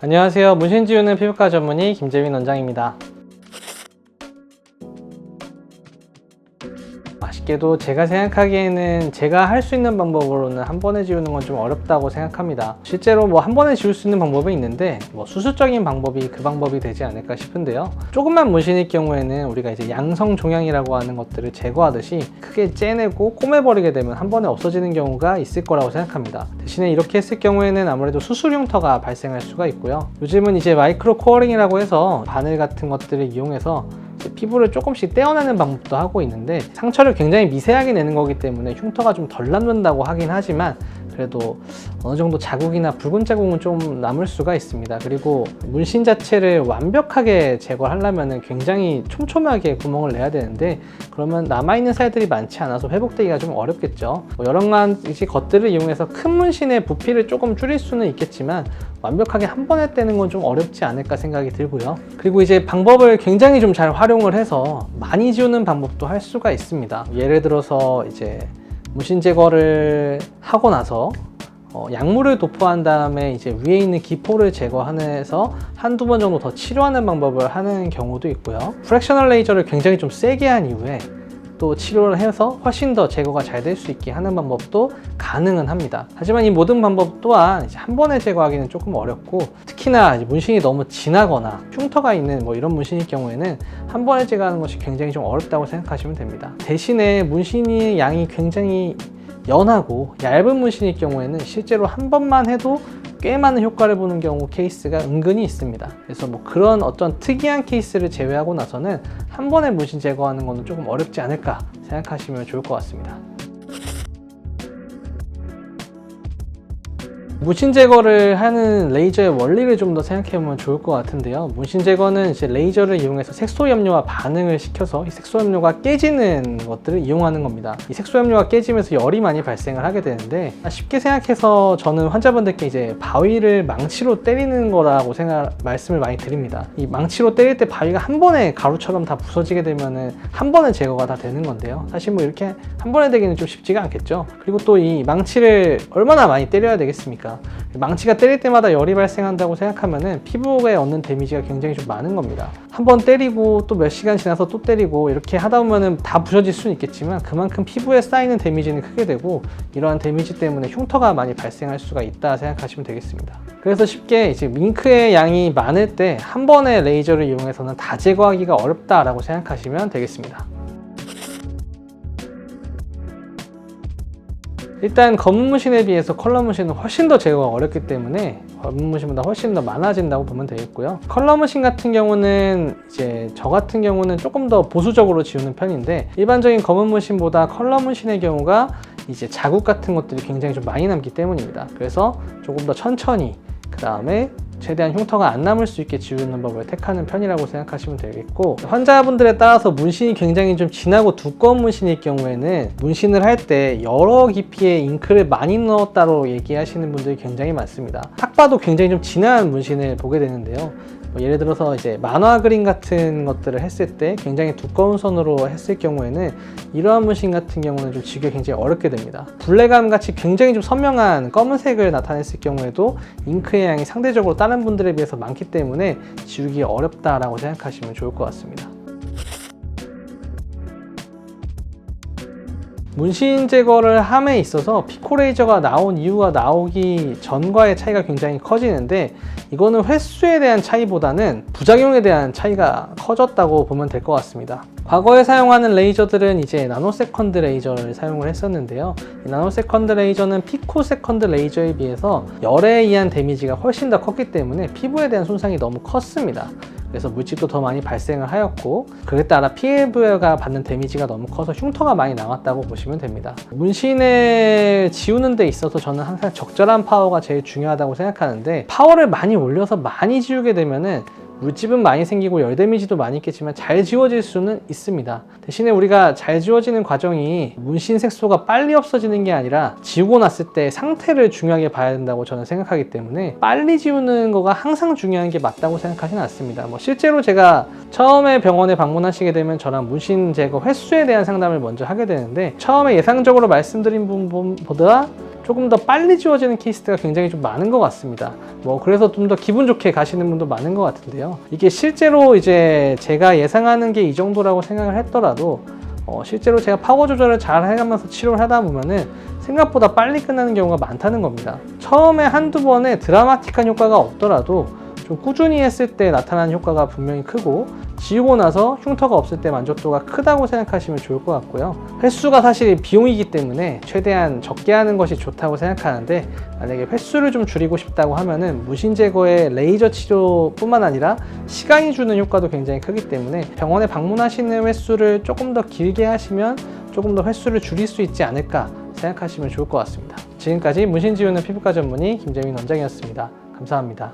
안녕하세요. 문신 지우는 피부과 전문의 김재민 원장입니다. 아쉽게도 제가 생각하기에는 제가 할 수 있는 방법으로는 한 번에 지우는 건 좀 어렵다고 생각합니다. 실제로 한 번에 지울 수 있는 방법은 있는데 수술적인 방법이 그 방법이 되지 않을까 싶은데요. 조금만 문신일 경우에는 우리가 이제 양성 종양이라고 하는 것들을 제거하듯이 크게 째내고 꼬매버리게 되면 한 번에 없어지는 경우가 있을 거라고 생각합니다. 대신에 이렇게 했을 경우에는 아무래도 수술 흉터가 발생할 수가 있고요. 요즘은 이제 마이크로 코어링이라고 해서 바늘 같은 것들을 이용해서 피부를 조금씩 떼어내는 방법도 하고 있는데, 상처를 굉장히 미세하게 내는 거기 때문에 흉터가 좀 덜 남는다고 하긴 하지만 그래도 어느 정도 자국이나 붉은 자국은 좀 남을 수가 있습니다. 그리고 문신 자체를 완벽하게 제거하려면 굉장히 촘촘하게 구멍을 내야 되는데, 그러면 남아있는 살들이 많지 않아서 회복되기가 좀 어렵겠죠. 여러 가지 것들을 이용해서 큰 문신의 부피를 조금 줄일 수는 있겠지만 완벽하게 한 번에 떼는 건 좀 어렵지 않을까 생각이 들고요. 그리고 이제 방법을 굉장히 좀 잘 활용을 해서 많이 지우는 방법도 할 수가 있습니다. 예를 들어서 이제 문신 제거를 하고 나서 약물을 도포한 다음에 이제 위에 있는 기포를 제거해서 한두 번 정도 더 치료하는 방법을 하는 경우도 있고요. 프랙셔널 레이저를 굉장히 좀 세게 한 이후에 또 치료를 해서 훨씬 더 제거가 잘 될 수 있게 하는 방법도 가능은 합니다. 하지만 이 모든 방법 또한 이제 한 번에 제거하기는 조금 어렵고, 특히나 이제 문신이 너무 진하거나 흉터가 있는 이런 문신일 경우에는 한 번에 제거하는 것이 굉장히 좀 어렵다고 생각하시면 됩니다. 대신에 문신의 양이 굉장히 연하고 얇은 문신일 경우에는 실제로 한 번만 해도 꽤 많은 효과를 보는 경우 케이스가 은근히 있습니다. 그래서 그런 어떤 특이한 케이스를 제외하고 나서는 한 번에 문신 제거하는 것은 조금 어렵지 않을까 생각하시면 좋을 것 같습니다. 문신 제거를 하는 레이저의 원리를 좀 더 생각해보면 좋을 것 같은데요. 문신 제거는 이제 레이저를 이용해서 색소염료와 반응을 시켜서 이 색소염료가 깨지는 것들을 이용하는 겁니다. 이 색소염료가 깨지면서 열이 많이 발생을 하게 되는데, 쉽게 생각해서 저는 환자분들께 이제 바위를 망치로 때리는 거라고 말씀을 많이 드립니다. 이 망치로 때릴 때 바위가 한 번에 가루처럼 다 부서지게 되면은 한 번에 제거가 다 되는 건데요. 사실 이렇게 한 번에 되기는 좀 쉽지가 않겠죠. 그리고 또 이 망치를 얼마나 많이 때려야 되겠습니까? 망치가 때릴 때마다 열이 발생한다고 생각하면은 피부에 얻는 데미지가 굉장히 좀 많은 겁니다. 한번 때리고 또 몇 시간 지나서 또 때리고 이렇게 하다 보면은 다 부서질 수는 있겠지만 그만큼 피부에 쌓이는 데미지는 크게 되고, 이러한 데미지 때문에 흉터가 많이 발생할 수가 있다 생각하시면 되겠습니다. 그래서 쉽게 이제 잉크의 양이 많을 때 한 번에 레이저를 이용해서는 다 제거하기가 어렵다라고 생각하시면 되겠습니다. 일단 검은 문신에 비해서 컬러 문신은 훨씬 더 제거가 어렵기 때문에 검은 문신보다 훨씬 더 많아진다고 보면 되겠고요. 컬러 문신 같은 경우는 이제 저 같은 경우는 조금 더 보수적으로 지우는 편인데, 일반적인 검은 문신보다 컬러 문신의 경우가 이제 자국 같은 것들이 굉장히 좀 많이 남기 때문입니다. 그래서 조금 더 천천히, 그 다음에 최대한 흉터가 안 남을 수 있게 지우는 법을 택하는 편이라고 생각하시면 되겠고, 환자분들에 따라서 문신이 굉장히 좀 진하고 두꺼운 문신일 경우에는 문신을 할 때 여러 깊이의 잉크를 많이 넣었다고 얘기하시는 분들이 굉장히 많습니다. 딱 봐도 굉장히 좀 진한 문신을 보게 되는데요. 예를 들어서 이제 만화 그림 같은 것들을 했을 때 굉장히 두꺼운 선으로 했을 경우에는 이러한 문신 같은 경우는 좀 지우기가 굉장히 어렵게 됩니다. 블랙감 같이 굉장히 좀 선명한 검은색을 나타냈을 경우에도 잉크의 양이 상대적으로 다른 분들에 비해서 많기 때문에 지우기 어렵다라고 생각하시면 좋을 것 같습니다. 문신 제거를 함에 있어서 피코레이저가 나온 이유가 나오기 전과의 차이가 굉장히 커지는데, 이거는 횟수에 대한 차이보다는 부작용에 대한 차이가 커졌다고 보면 될 것 같습니다. 과거에 사용하는 레이저들은 이제 나노세컨드 레이저를 사용을 했었는데요. 이 나노세컨드 레이저는 피코세컨드 레이저에 비해서 열에 의한 데미지가 훨씬 더 컸기 때문에 피부에 대한 손상이 너무 컸습니다. 그래서 물집도 더 많이 발생을 하였고, 그에 따라 피부가 받는 데미지가 너무 커서 흉터가 많이 남았다고 보시면 됩니다. 문신을 지우는 데 있어서 저는 항상 적절한 파워가 제일 중요하다고 생각하는데, 파워를 많이 올려서 많이 지우게 되면은 물집은 많이 생기고 열 데미지도 많이 있겠지만 잘 지워질 수는 있습니다. 대신에 우리가 잘 지워지는 과정이 문신 색소가 빨리 없어지는 게 아니라 지우고 났을 때 상태를 중요하게 봐야 된다고 저는 생각하기 때문에 빨리 지우는 거가 항상 중요한 게 맞다고 생각하지는 않습니다. 실제로 제가 처음에 병원에 방문하시게 되면 저랑 문신 제거 횟수에 대한 상담을 먼저 하게 되는데, 처음에 예상적으로 말씀드린 부분보다 조금 더 빨리 지워지는 케이스가 굉장히 좀 많은 것 같습니다. 그래서 좀 더 기분 좋게 가시는 분도 많은 것 같은데요. 이게 실제로 이제 제가 예상하는 게 이 정도라고 생각을 했더라도 실제로 제가 파워 조절을 잘 해가면서 치료를 하다 보면은 생각보다 빨리 끝나는 경우가 많다는 겁니다. 처음에 한두 번에 드라마틱한 효과가 없더라도 좀 꾸준히 했을 때 나타나는 효과가 분명히 크고, 지우고 나서 흉터가 없을 때 만족도가 크다고 생각하시면 좋을 것 같고요. 횟수가 사실 비용이기 때문에 최대한 적게 하는 것이 좋다고 생각하는데, 만약에 횟수를 좀 줄이고 싶다고 하면은 무신 제거의 레이저 치료뿐만 아니라 시간이 주는 효과도 굉장히 크기 때문에 병원에 방문하시는 횟수를 조금 더 길게 하시면 조금 더 횟수를 줄일 수 있지 않을까 생각하시면 좋을 것 같습니다. 지금까지 문신 지우는 피부과 전문의 김재민 원장이었습니다. 감사합니다.